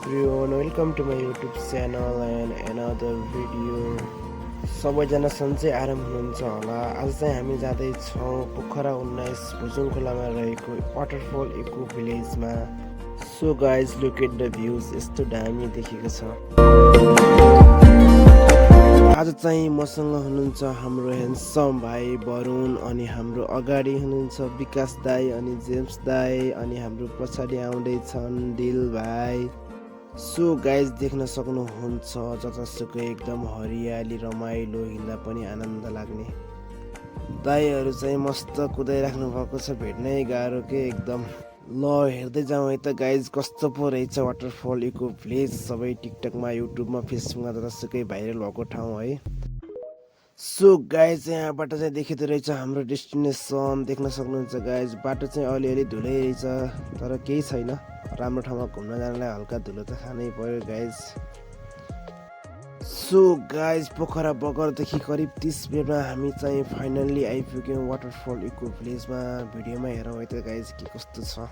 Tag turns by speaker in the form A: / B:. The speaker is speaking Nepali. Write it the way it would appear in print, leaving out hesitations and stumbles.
A: everyone, welcome to my YouTube channel and another video. सबैजना सन्चै आराम हुनुहुन्छ होला। आज चाहिँ हामी जाँदैछौँ पोखरा 19 भुजुङ खोलामा रहेको वाटरफल इको भिलेजमा। So guys look at the views, यस्तो दामी देखेको छ। आज चाहिँ मसँग हुनुहुन्छ हाम्रो ह्यान्डसम भाइ वरुण, अनि हाम्रो अगाडि हुनुहुन्छ विकास दाई अनि जेम्स दाई, अनि हाम्रो पछाडि आउँदैछन् दिल भाइ। सो गाइज देख्न सक्नुहुन्छ जतासुकै एकदम हरियाली रमाइलो, हिँड्दा पनि आनन्द लाग्ने। दाईहरू चाहिँ मस्त कुदाइराख्नु भएको छ, भेट्नै गाह्रो के एकदम। ल हेर्दै जाउँ है त गाइज कस्तो पो रहेछ वाटरफल इको भिलेज। सबै टिकटकमा युट्युबमा फेसबुकमा जतासुकै भाइरल भएको ठाउँ है। सो गाइज यहाँबाट चाहिँ देखिँदो रहेछ हाम्रो डेस्टिनेसन, देख्न सक्नुहुन्छ गाइज। बाटो चाहिँ अलिअलि धुलै रहेछ तर केही छैन, राम्रो ठाउँमा घुम्न जानलाई हल्का धुलो त खानै पर्यो गाइज। सो गाइज पोखरा बगरदेखि करिब 30 मिनटमा हामी चाहिँ फाइनल्ली आइपुग्यौँ वाटरफल इको भिलेजमा। भिडियोमा हेरौँ है त गाइज के कस्तो छ।